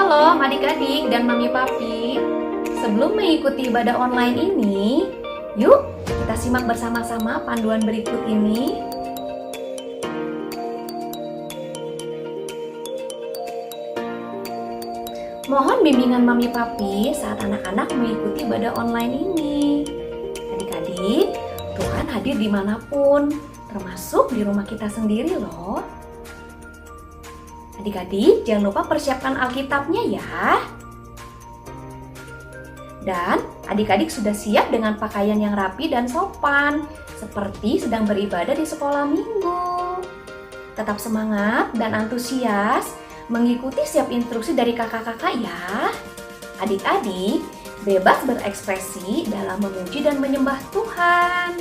Shalom adik-adik dan mami papi. Sebelum mengikuti ibadah online ini, yuk kita simak bersama-sama panduan berikut ini. Mohon bimbingan mami papi saat anak-anak mengikuti ibadah online ini. Adik-adik, Tuhan hadir dimanapun, termasuk di rumah kita sendiri loh. Adik-adik, jangan lupa persiapkan Alkitabnya ya. Dan adik-adik sudah siap dengan pakaian yang rapi dan sopan, seperti sedang beribadah di sekolah minggu. Tetap semangat dan antusias mengikuti setiap instruksi dari kakak-kakak ya. Adik-adik, bebas berekspresi dalam memuji dan menyembah Tuhan.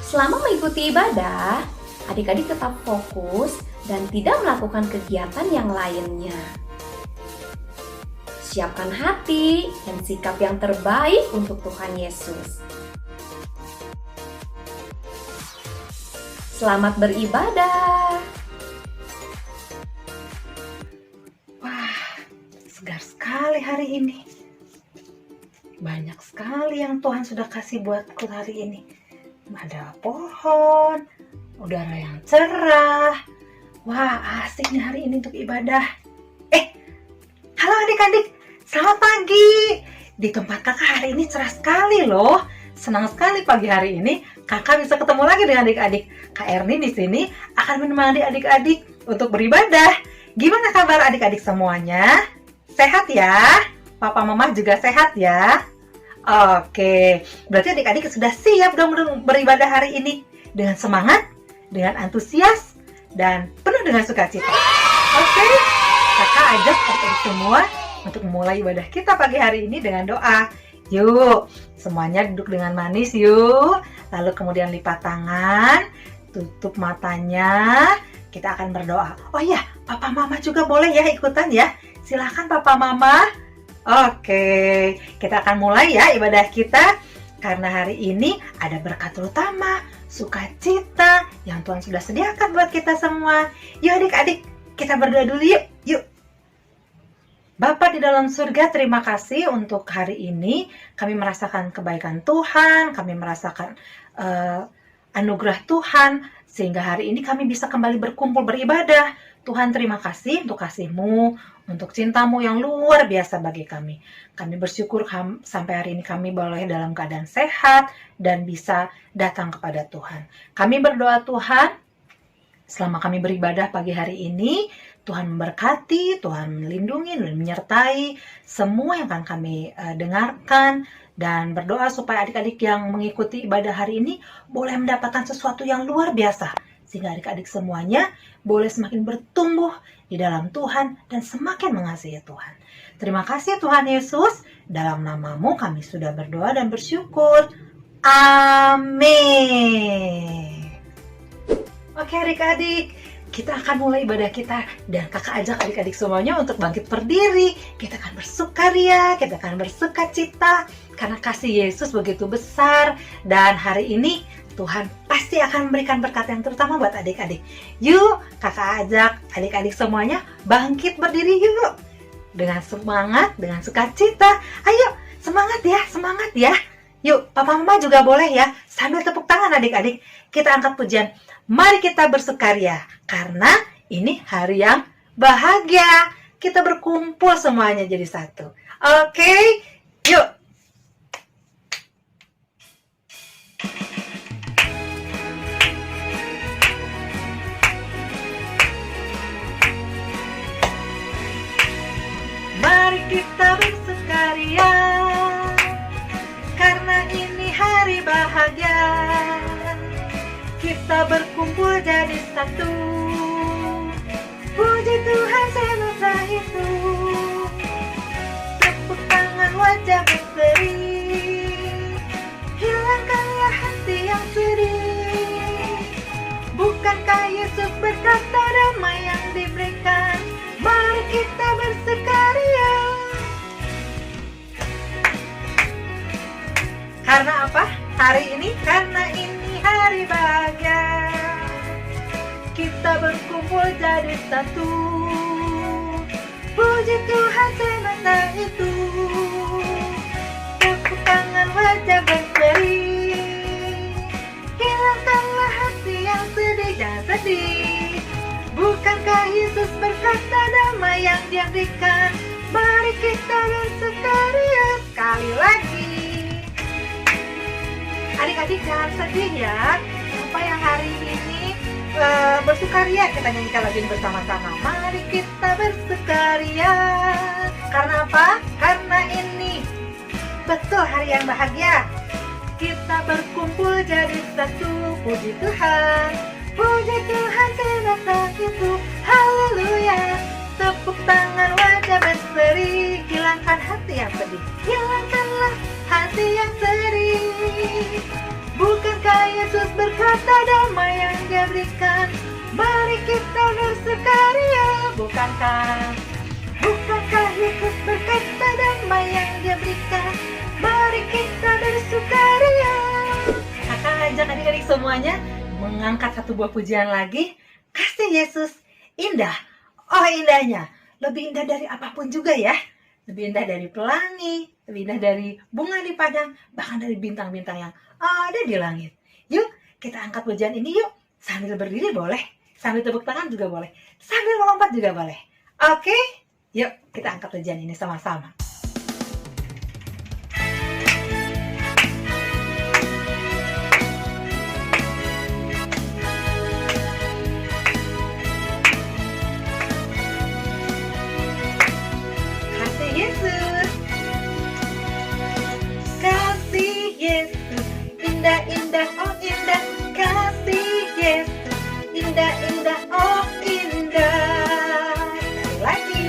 Selama mengikuti ibadah, adik-adik tetap fokus dan tidak melakukan kegiatan yang lainnya. Siapkan hati dan sikap yang terbaik untuk Tuhan Yesus. Selamat beribadah. Wah, segar sekali hari ini. Banyak sekali yang Tuhan sudah kasih buatku hari ini. Ada pohon, udara yang cerah. Wah, asik nih hari ini untuk ibadah. Halo adik-adik, selamat pagi. Di tempat kakak hari ini cerah sekali loh. Senang sekali pagi hari ini kakak bisa ketemu lagi dengan adik-adik. Kak Erni di sini akan menemani adik-adik untuk beribadah. Gimana kabar adik-adik semuanya? Sehat ya? Papa mama juga sehat ya? Oke, berarti adik-adik sudah siap dong beribadah hari ini dengan semangat, dengan antusias, dan penuh dengan sukacita. Oke, kakak ajak adik-adik semua untuk memulai ibadah kita pagi hari ini dengan doa. Yuk, semuanya duduk dengan manis yuk. Lalu kemudian lipat tangan, tutup matanya. Kita akan berdoa. Oh iya, papa mama juga boleh ya ikutan ya. Silahkan papa mama. Oke, kita akan mulai ya ibadah kita. Karena hari ini ada berkat terutama, sukacita yang Tuhan sudah sediakan buat kita semua. Yuk adik-adik, kita berdoa dulu yuk. Yuk. Bapa di dalam surga, terima kasih untuk hari ini. Kami merasakan kebaikan Tuhan, kami merasakan anugerah Tuhan, sehingga hari ini kami bisa kembali berkumpul beribadah. Tuhan, terima kasih untuk kasih-Mu, untuk cinta-Mu yang luar biasa bagi kami. Kami bersyukur sampai hari ini kami boleh dalam keadaan sehat dan bisa datang kepada Tuhan. Kami berdoa Tuhan, selama kami beribadah pagi hari ini, Tuhan memberkati, Tuhan melindungi dan menyertai semua yang akan kami dengarkan. Dan berdoa supaya adik-adik yang mengikuti ibadah hari ini boleh mendapatkan sesuatu yang luar biasa. Sehingga adik-adik semuanya boleh semakin bertumbuh di dalam Tuhan dan semakin mengasihi Tuhan. Terima kasih Tuhan Yesus, dalam nama-Mu kami sudah berdoa dan bersyukur. Amin. Oke adik-adik, kita akan mulai ibadah kita dan kakak ajak adik-adik semuanya untuk bangkit berdiri. Kita akan bersukaria, kita akan bersukacita karena kasih Yesus begitu besar. Dan hari ini Tuhan pasti akan memberikan berkat yang terutama buat adik-adik. Yuk, kakak ajak adik-adik semuanya bangkit berdiri yuk. Dengan semangat, dengan sukacita. Ayo, semangat ya. Yuk, papa mama juga boleh ya. Sambil tepuk tangan adik-adik, kita angkat pujian. Mari kita bersukaria, karena ini hari yang bahagia. Kita berkumpul semuanya jadi satu. Oke, yuk. Mari kita bersukaria, karena ini hari bahagia. Kita berkumpul jadi satu. Puji Tuhan semesta itu. Tepuk tangan wajah berseri. Hilangkanlah hati yang sedih. Bukankah Yesus berkata damai yang diberikan? Mari kita bersukaria. Karena apa? Hari ini karena ini hari bahagia. Kita berkumpul jadi satu. Puji Tuhan semasa itu. Tepuk tangan wajah berseri. Hilangkanlah hati yang sedih, jangan sedih. Bukankah Yesus berkata damai yang Dia berikan? Mari kita bersukaria sekali lagi. Adik-adik jangan sedih ya. Supaya hari ini bersukaria, kita nyanyikan lagu ini bersama-sama. Mari kita bersukaria. Karena apa? Karena ini betul hari yang bahagia. Kita berkumpul jadi satu. Puji Tuhan, puji Tuhan semasa itu. Haleluya. Tepuk tangan wajah berseri. Hilangkan hati yang sedih. Hilangkanlah hati yang sedih. Bukankah Yesus berkata damai yang Dia berikan? Mari kita bersukaria. Bukankah Yesus berkata damai yang Dia berikan? Mari kita bersukaria. Kakak ajak adik-adik semuanya mengangkat satu buah pujian lagi. Kasih Yesus indah. Oh indahnya, lebih indah dari apapun juga ya. Lebih indah dari pelangi, lebih indah dari bunga di padang, bahkan dari bintang-bintang yang ada di langit. Yuk, kita angkat pujian ini yuk. Sambil berdiri boleh, sambil tepuk tangan juga boleh, sambil melompat juga boleh. Oke? Yuk, kita angkat pujian ini sama-sama. Kasih Yesus. Kasih Yesus. Indah-indah, oh indah. Kasih Yesus. Indah-indah, oh indah. Sekali lagi.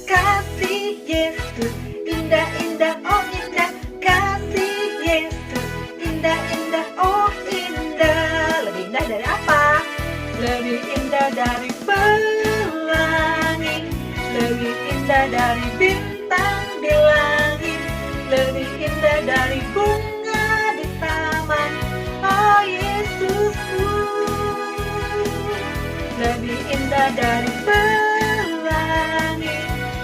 Kasih Yesus. Indah-indah, oh indah. Kasih Yesus. Indah-indah, oh indah. Lebih indah dari apa? Lebih indah dari pelangi. Lebih indah dari bintang di langit. Lebih indah dari bunga di taman. Oh Yesusku. Lebih indah dari pelangi.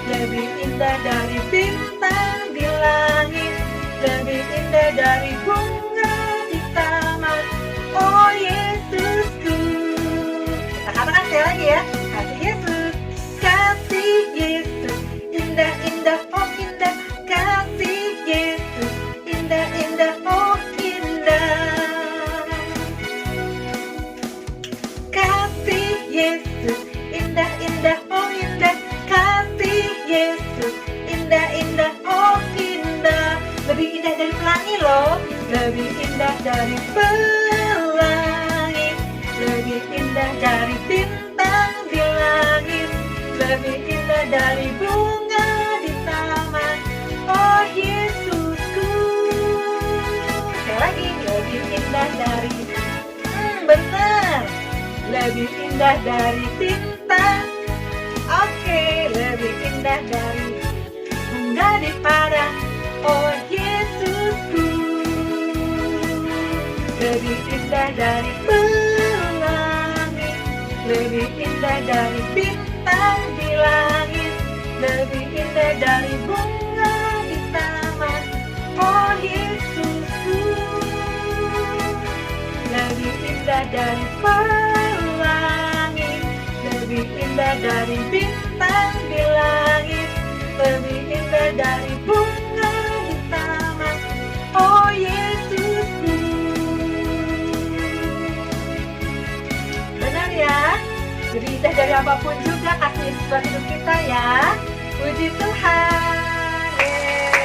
Lebih indah dari bintang di langit. Lebih indah dari bunga di taman. Oh Yesusku. Kita katakan sekali lagi ya. Kasih Yesus. Kasih Yesus. Indah-indah, oh indah. Kasih Yesus. Indah-indah, oh indah. Kasih Yesus. Indah-indah, oh indah. Kasih Yesus. Indah-indah, oh indah. Lebih indah dari pelangi loh. Lebih indah dari pelangi. Lebih indah dari bintang di langit. Lebih indah dari bunga di taman. Oh Yesusku. Sekali lagi, lebih indah dari benar. Lebih indah dari bintang. Oke, lebih indah dari bunga di padang. Oh Yesusku. Lebih indah dari pelangi. Lebih indah dari bintang di langit. Lebih indah dari bunga di taman. Oh Yesusku. Lebih indah dari pelangi. Lebih indah dari bintang di langit. Lebih indah dari bunga di taman. Oh Yesusku. Benar ya? Lebih indah dari apapun juga kasih Yesus buat hidup kita ya. Puji Tuhan. Yeay.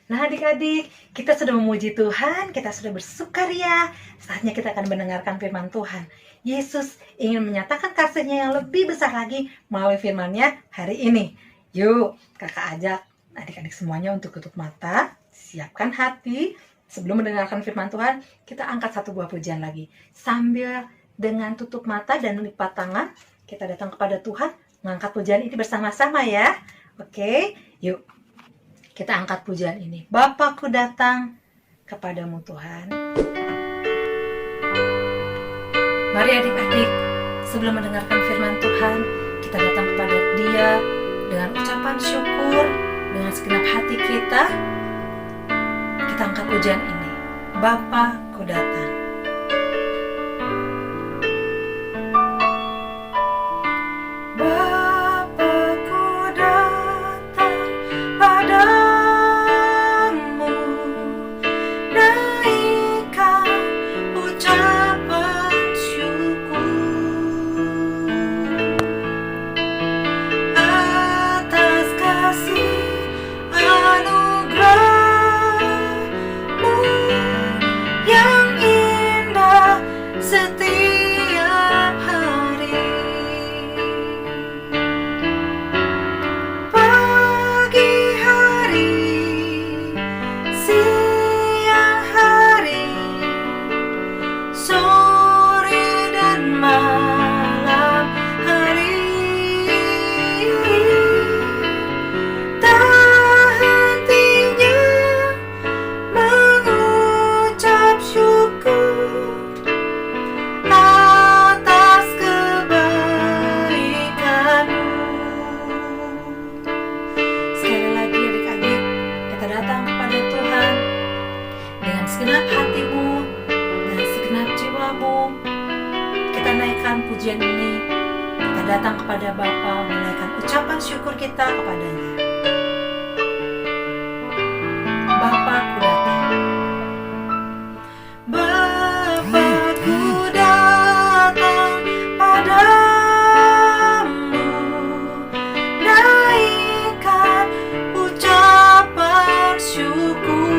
Nah adik-adik, kita sudah memuji Tuhan, kita sudah bersukaria. Saatnya kita akan mendengarkan firman Tuhan. Yesus ingin menyatakan kasih-Nya yang lebih besar lagi melalui firman-Nya hari ini. Yuk, kakak ajak adik-adik semuanya untuk tutup mata, siapkan hati. Sebelum mendengarkan firman Tuhan, kita angkat satu buah pujian lagi. Sambil dengan tutup mata dan lipat tangan, kita datang kepada Tuhan, mengangkat pujian ini bersama-sama ya. Oke, yuk. Kita angkat pujian ini. Bapakku datang kepadamu Tuhan. Mari adik-adik, Sebelum mendengarkan firman Tuhan, kita datang kepada Dia dengan ucapan syukur, dengan segenap hati kita. Kita angkat pujian ini. Bapa, Ku datang. Segenap hatimu dan segenap jiwamu, kita naikkan pujian ini. Kita datang kepada Bapa, menaikkan ucapan syukur kita kepadanya. Bapa, Ku datang. Bapa, Ku datang padamu, naikkan ucapan syukur.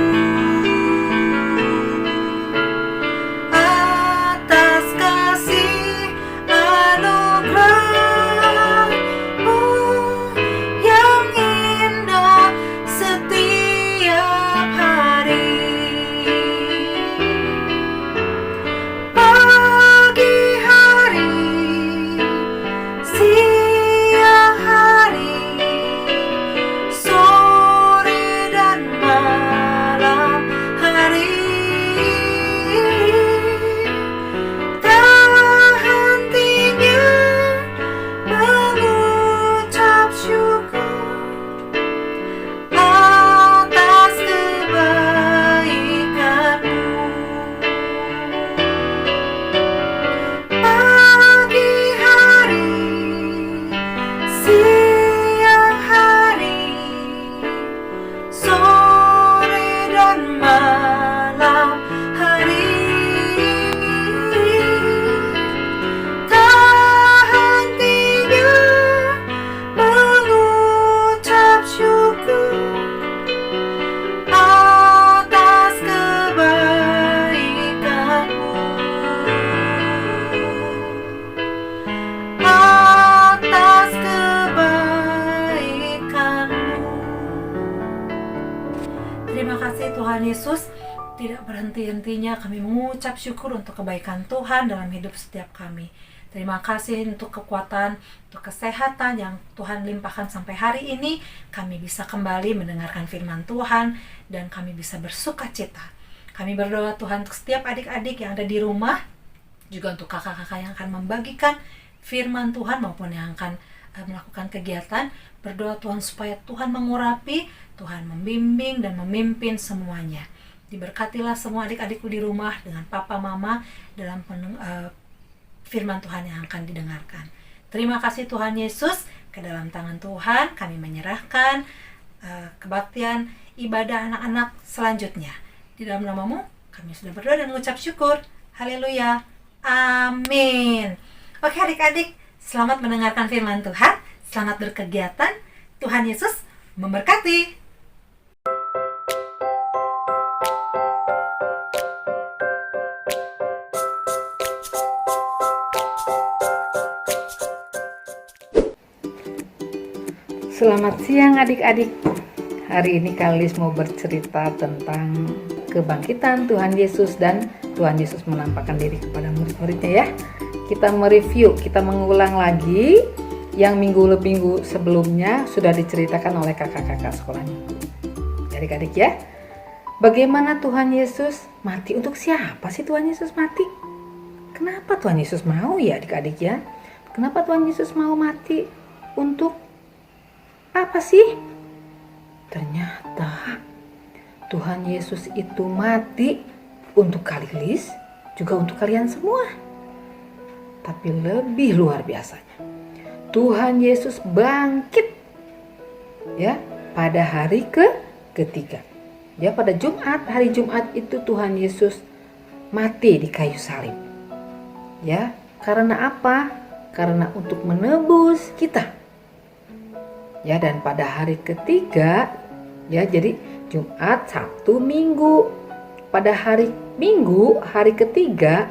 Terima kasih Tuhan Yesus, tidak berhenti-hentinya kami mengucap syukur untuk kebaikan Tuhan dalam hidup setiap kami. Terima kasih untuk kekuatan, untuk kesehatan yang Tuhan limpahkan sampai hari ini. Kami bisa kembali mendengarkan firman Tuhan dan kami bisa bersuka cita. Kami berdoa Tuhan untuk setiap adik-adik yang ada di rumah, juga untuk kakak-kakak yang akan membagikan firman Tuhan maupun yang akan melakukan kegiatan. Berdoa Tuhan supaya Tuhan mengurapi, Tuhan membimbing dan memimpin semuanya. Diberkatilah semua adik-adikku di rumah dengan papa mama dalam firman Tuhan yang akan didengarkan. Terima kasih Tuhan Yesus, ke dalam tangan Tuhan kami menyerahkan kebaktian ibadah anak-anak selanjutnya. Di dalam nama-Mu kami sudah berdoa dan mengucap syukur. Haleluya. Amin. Oke adik-adik, selamat mendengarkan firman Tuhan. Selamat berkegiatan. Tuhan Yesus memberkati. Selamat siang adik-adik. Hari ini Kalis mau bercerita tentang kebangkitan Tuhan Yesus dan Tuhan Yesus menampakkan diri kepada murid-muridnya ya. Kita mereview, kita mengulang lagi yang minggu sebelumnya sudah diceritakan oleh kakak-kakak sekolah minggu. Adik-adik ya, bagaimana Tuhan Yesus mati? Untuk siapa sih Tuhan Yesus mati? Kenapa Tuhan Yesus mau ya adik-adik ya? Kenapa Tuhan Yesus mau mati? Untuk apa sih? Ternyata Tuhan Yesus itu mati untuk Kalilis, juga untuk kalian semua. Tapi lebih luar biasanya, Tuhan Yesus bangkit ya pada hari ketiga. Ya, pada Jumat, hari Jumat itu Tuhan Yesus mati di kayu salib. Ya, karena apa? Karena untuk menebus kita. Ya, dan pada hari ketiga, ya, jadi Jumat, Sabtu, Minggu. Pada hari Minggu, hari ketiga,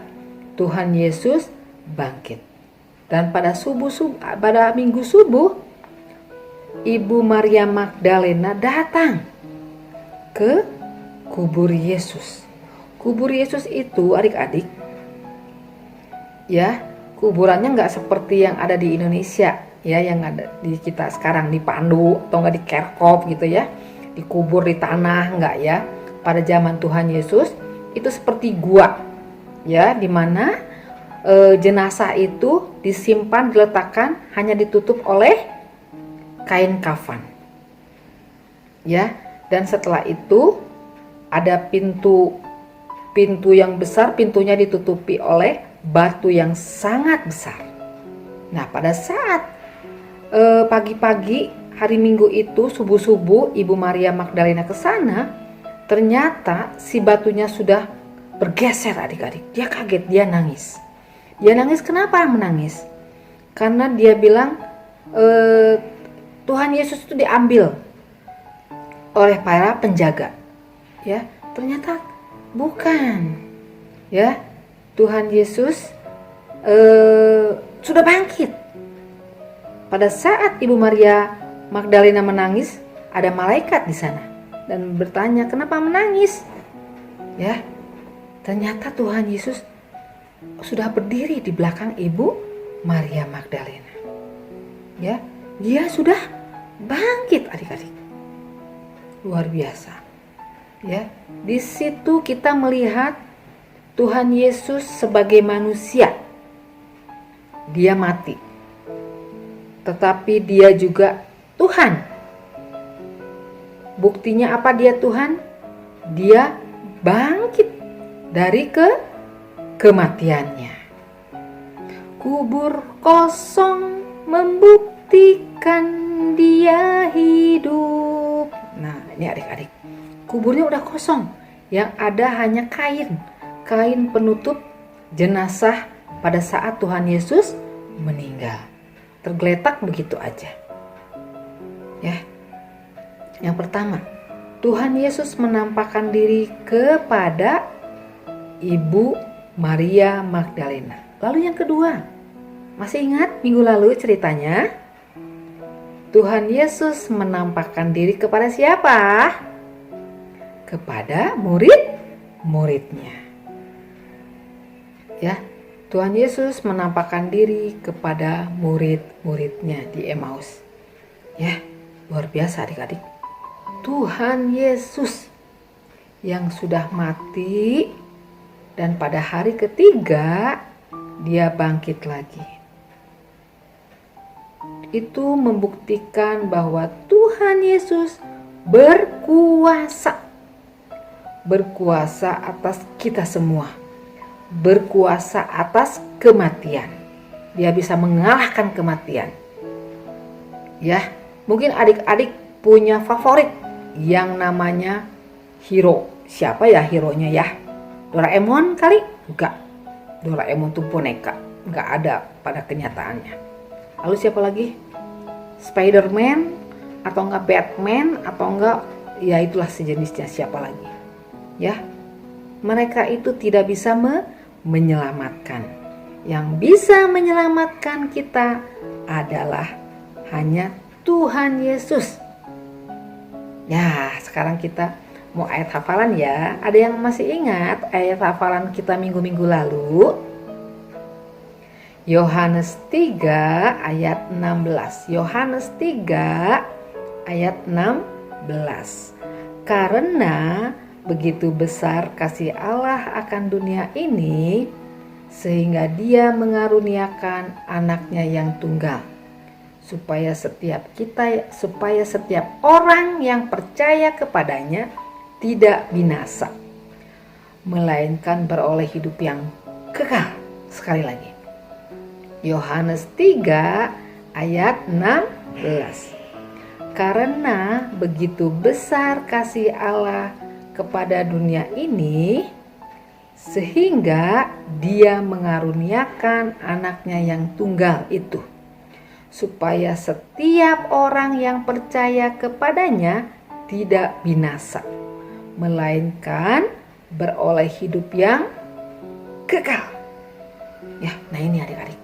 Tuhan Yesus bangkit. Dan pada pada Minggu subuh, Ibu Maria Magdalena datang ke kubur Yesus. Kubur Yesus itu, adik-adik, ya, kuburannya nggak seperti yang ada di Indonesia, ya, yang ada di kita sekarang di Pandu atau nggak di Kerkop gitu ya, dikubur di tanah, nggak ya. Pada zaman Tuhan Yesus itu seperti gua, ya, di mana jenazah itu disimpan, diletakkan, hanya ditutup oleh kain kafan, ya. Dan setelah itu ada pintu yang besar, pintunya ditutupi oleh batu yang sangat besar. Nah, pada saat pagi-pagi hari Minggu itu, subuh-subuh, Ibu Maria Magdalena ke sana, ternyata si batunya sudah bergeser, adik-adik. Dia kaget, dia nangis. Dia nangis, kenapa menangis? Karena dia bilang Tuhan Yesus itu diambil oleh para penjaga. Ya, ternyata bukan. Ya, Tuhan Yesus sudah bangkit. Pada saat Ibu Maria Magdalena menangis, ada malaikat di sana dan bertanya, "Kenapa menangis?" Ya, ternyata Tuhan Yesus sudah berdiri di belakang Ibu Maria Magdalena. Ya, dia sudah bangkit, adik-adik. Luar biasa. Ya, di situ kita melihat Tuhan Yesus sebagai manusia. Dia mati. Tetapi dia juga Tuhan. Buktinya apa dia Tuhan? Dia bangkit dari kematiannya. Kubur kosong membuktikan dia hidup. Nah, ini adik-adik, kuburnya udah kosong. Yang ada hanya kain penutup jenazah pada saat Tuhan Yesus meninggal. Tergeletak begitu aja. Ya. Yang pertama, Tuhan Yesus menampakkan diri kepada Ibu Maria Magdalena. Lalu yang kedua, masih ingat minggu lalu ceritanya? Tuhan Yesus menampakkan diri kepada siapa? Kepada murid-muridnya. Ya, Tuhan Yesus menampakkan diri kepada murid-muridnya di Emmaus. Ya, luar biasa adik-adik. Tuhan Yesus yang sudah mati dan pada hari ketiga dia bangkit lagi. Itu membuktikan bahwa Tuhan Yesus berkuasa. Berkuasa atas kita semua. Berkuasa atas kematian. Dia bisa mengalahkan kematian. Ya, mungkin adik-adik punya favorit yang namanya hero. Siapa ya hero-nya ya? Doraemon kali? Enggak. Doraemon tuh boneka, enggak ada pada kenyataannya. Lalu siapa lagi? Spider-Man atau enggak Batman atau enggak ya itulah sejenisnya, siapa lagi? Ya. Mereka itu tidak bisa menyelamatkan. Yang bisa menyelamatkan kita adalah hanya Tuhan Yesus. Ya, sekarang kita mau ayat hafalan ya. Ada yang masih ingat ayat hafalan kita minggu-minggu lalu? Yohanes 3 ayat 16. Yohanes 3 ayat 16. Karena begitu besar kasih Allah akan dunia ini, sehingga Dia mengaruniakan anaknya yang tunggal, supaya setiap orang yang percaya kepadanya tidak binasa, melainkan beroleh hidup yang kekal. Sekali lagi, Yohanes 3 ayat 16. Karena begitu besar kasih Allah kepada dunia ini, sehingga Dia mengaruniakan anaknya yang tunggal itu, supaya setiap orang yang percaya kepadanya tidak binasa, melainkan beroleh hidup yang kekal. Ya, nah ini adik-adik,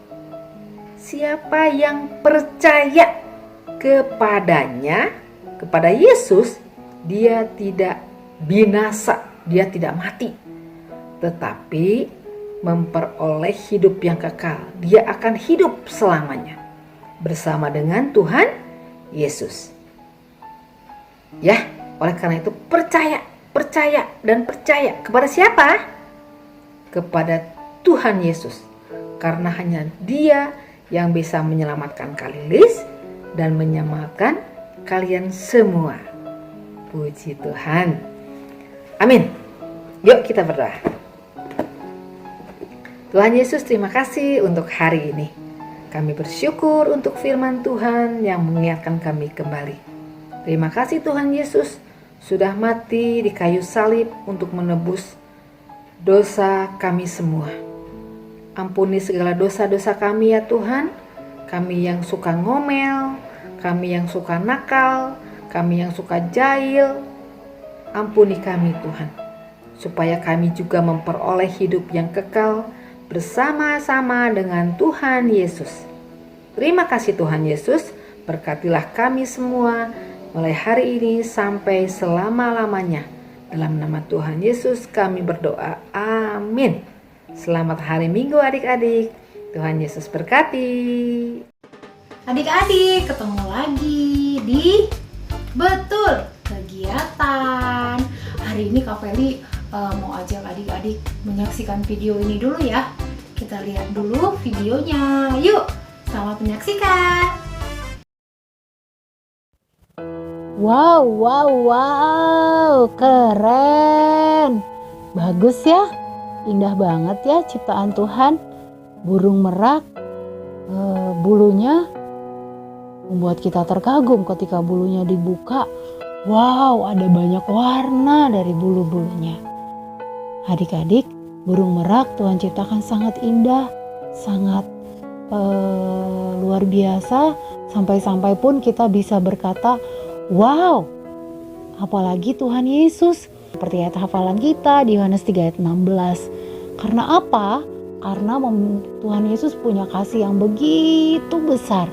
siapa yang percaya kepadanya, kepada Yesus, dia tidak binasa, dia tidak mati, tetapi memperoleh hidup yang kekal. Dia akan hidup selamanya bersama dengan Tuhan Yesus. Ya, oleh karena itu percaya kepada siapa? Kepada Tuhan Yesus. Karena hanya Dia yang bisa menyelamatkan Kalilis dan menyelamatkan kalian semua. Puji Tuhan. Amin. Yuk kita berdoa. Tuhan Yesus, terima kasih untuk hari ini. Kami bersyukur untuk firman Tuhan yang mengingatkan kami kembali. Terima kasih Tuhan Yesus sudah mati di kayu salib untuk menebus dosa kami semua. Ampuni segala dosa-dosa kami ya Tuhan. Kami yang suka ngomel, kami yang suka nakal, kami yang suka jahil. Ampuni kami Tuhan, supaya kami juga memperoleh hidup yang kekal bersama-sama dengan Tuhan Yesus. Terima kasih Tuhan Yesus, berkatilah kami semua mulai hari ini sampai selama-lamanya. Dalam nama Tuhan Yesus kami berdoa, amin. Selamat hari Minggu adik-adik. Tuhan Yesus berkati. Adik-adik, ketemu lagi di Betul Kegiatan. Hari ini Kak Feli mau ajak adik-adik menyaksikan video ini dulu ya. Kita lihat dulu videonya. Yuk, selamat menyaksikan. Wow, keren. Bagus ya, indah banget ya ciptaan Tuhan. Burung merak, bulunya membuat kita terkagum ketika bulunya dibuka. Wow, ada banyak warna dari bulu-bulunya. Adik-adik, burung merak Tuhan ciptakan sangat indah, sangat luar biasa. Sampai-sampai pun kita bisa berkata, wow, apalagi Tuhan Yesus. Seperti ayat hafalan kita di Yohanes 3 ayat 16. Karena apa? Karena Tuhan Yesus punya kasih yang begitu besar.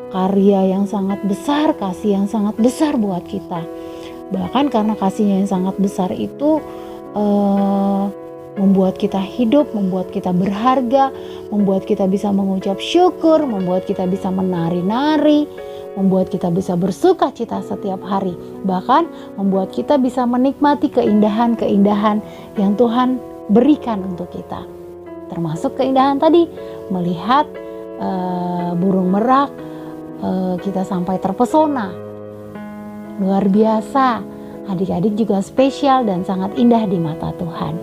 Karya yang sangat besar, kasih yang sangat besar buat kita. Bahkan karena kasihnya yang sangat besar itu membuat kita hidup, membuat kita berharga, membuat kita bisa mengucap syukur, membuat kita bisa menari-nari, membuat kita bisa bersuka cita setiap hari. Bahkan membuat kita bisa menikmati keindahan-keindahan yang Tuhan berikan untuk kita. Termasuk keindahan tadi, melihat burung merak, kita sampai terpesona. Luar biasa, adik-adik juga spesial dan sangat indah di mata Tuhan.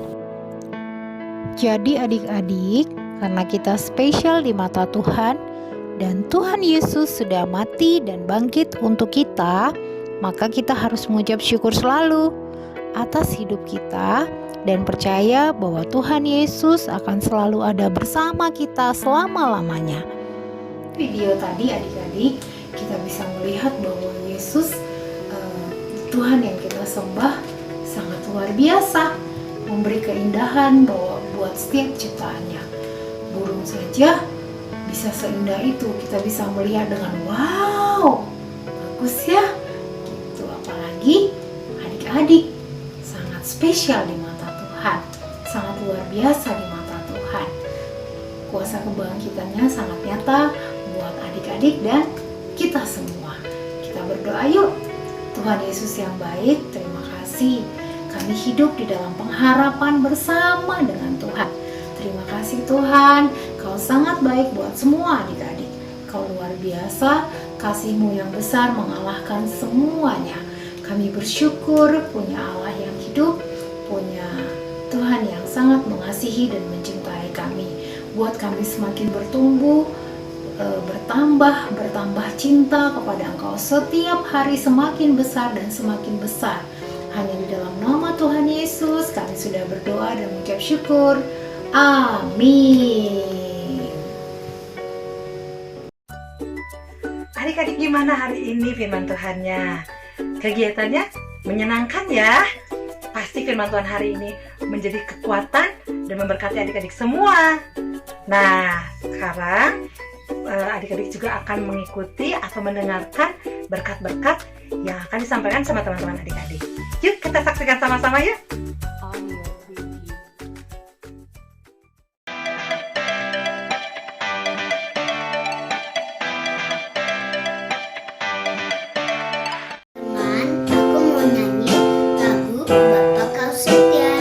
Jadi adik-adik, karena kita spesial di mata Tuhan dan Tuhan Yesus sudah mati dan bangkit untuk kita, maka kita harus mengucap syukur selalu atas hidup kita dan percaya bahwa Tuhan Yesus akan selalu ada bersama kita selama-lamanya. Video tadi adik-adik, kita bisa melihat bahwa Yesus, Tuhan yang kita sembah, sangat luar biasa, memberi keindahan buat setiap ciptaannya. Burung saja bisa seindah itu, kita bisa melihat dengan wow, bagus ya gitu. Apalagi adik-adik, sangat spesial di mata Tuhan, sangat luar biasa di mata Tuhan. Kuasa kebangkitannya sangat nyata buat adik-adik dan kita semua. Kita berdoa yuk. Tuhan Yesus yang baik, terima kasih kami hidup di dalam pengharapan bersama dengan Tuhan. Terima kasih Tuhan, Kau sangat baik buat semua adik-adik. Kau luar biasa, kasih-Mu yang besar mengalahkan semuanya. Kami bersyukur punya Allah yang hidup, punya Tuhan yang sangat mengasihi dan mencintai kami. Buat kami semakin bertumbuh, bertambah cinta kepada Engkau setiap hari semakin besar dan semakin besar. Hanya di dalam nama Tuhan Yesus kami sudah berdoa dan mengucap syukur. Amin. Adik-adik gimana hari ini firman Tuhannya? Kegiatannya menyenangkan ya? Pasti firman Tuhan hari ini menjadi kekuatan dan memberkati adik-adik semua. Nah, sekarang adik-adik juga akan mengikuti atau mendengarkan berkat-berkat yang akan disampaikan sama teman-teman adik-adik. Yuk kita saksikan sama-sama yuk. Teman, aku mau nyanyi lagu Bapak Kau Setia.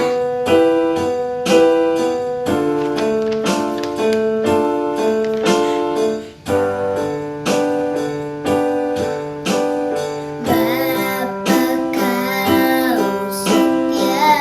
Bapak Kau setia.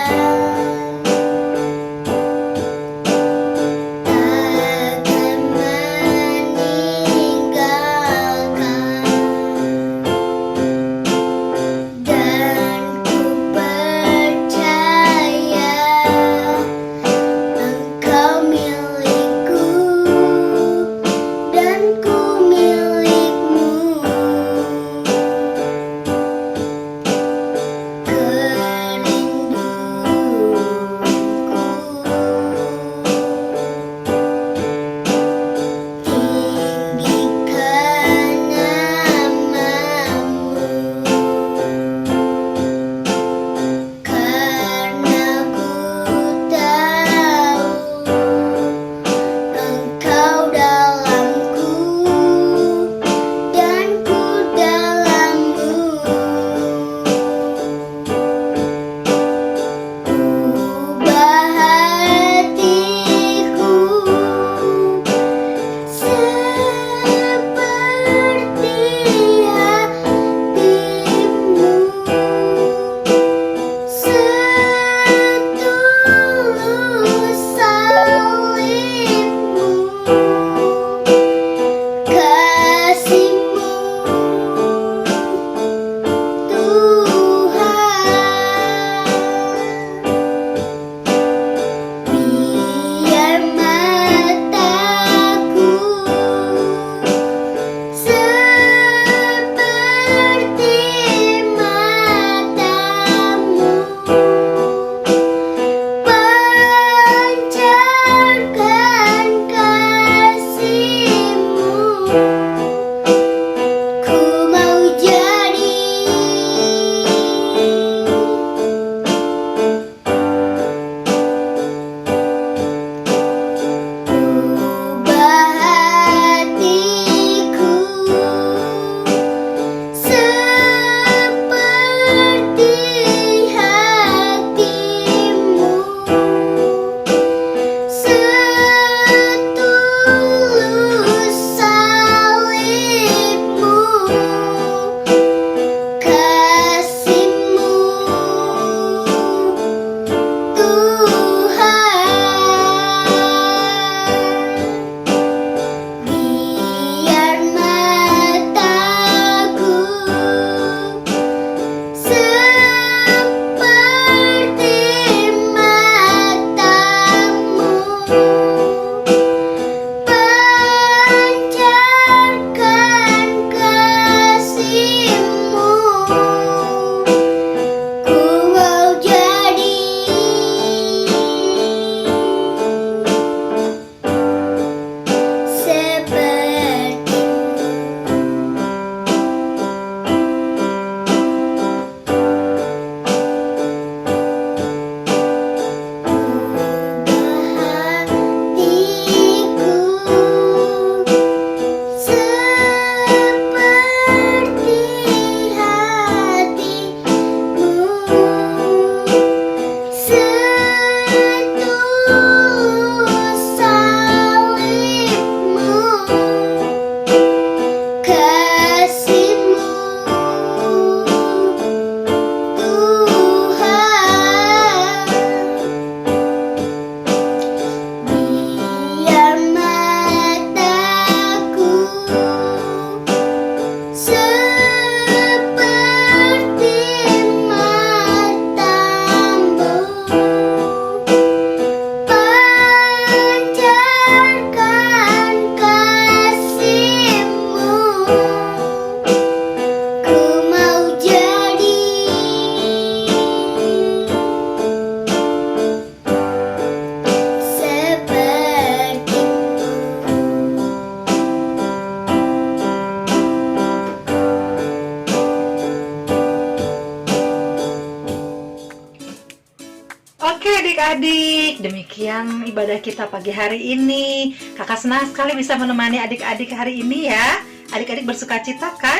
Oke adik-adik, demikian ibadah kita pagi hari ini. Kakak senang sekali bisa menemani adik-adik hari ini ya. Adik-adik bersuka cita kan?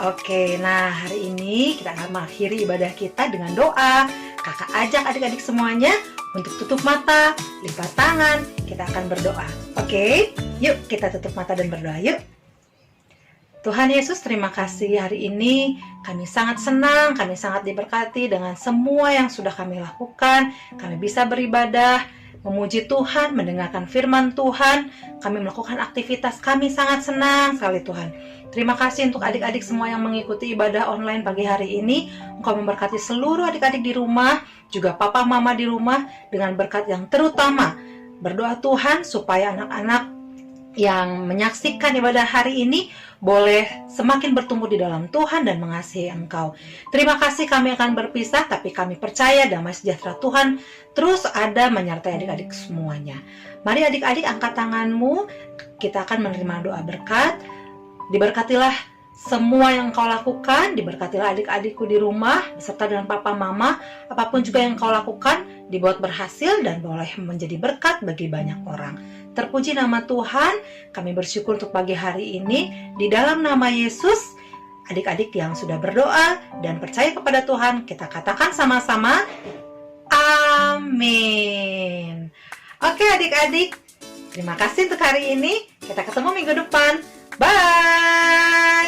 Oke, nah hari ini kita akan mengakhiri ibadah kita dengan doa. Kakak ajak adik-adik semuanya untuk tutup mata, lipat tangan, kita akan berdoa. Oke, yuk kita tutup mata dan berdoa yuk. Tuhan Yesus, terima kasih hari ini kami sangat senang, kami sangat diberkati dengan semua yang sudah kami lakukan. Kami bisa beribadah, memuji Tuhan, mendengarkan firman Tuhan. Kami melakukan aktivitas, kami sangat senang sekali Tuhan. Terima kasih untuk adik-adik semua yang mengikuti ibadah online pagi hari ini. Engkau memberkati seluruh adik-adik di rumah, juga papa mama di rumah dengan berkat yang terutama. Berdoa Tuhan supaya anak-anak yang menyaksikan ibadah hari ini boleh semakin bertumbuh di dalam Tuhan dan mengasihi Engkau. Terima kasih, kami akan berpisah, tapi kami percaya damai sejahtera Tuhan terus ada menyertai adik-adik semuanya. Mari adik-adik angkat tanganmu, kita akan menerima doa berkat. Diberkatilah semua yang Engkau lakukan, diberkatilah adik-adikku di rumah beserta dengan papa mama. Apapun juga yang Engkau lakukan dibuat berhasil dan boleh menjadi berkat bagi banyak orang. Terpuji nama Tuhan, kami bersyukur untuk pagi hari ini. Di dalam nama Yesus, adik-adik yang sudah berdoa dan percaya kepada Tuhan, kita katakan sama-sama, amin. Oke adik-adik, terima kasih untuk hari ini. Kita ketemu minggu depan. Bye!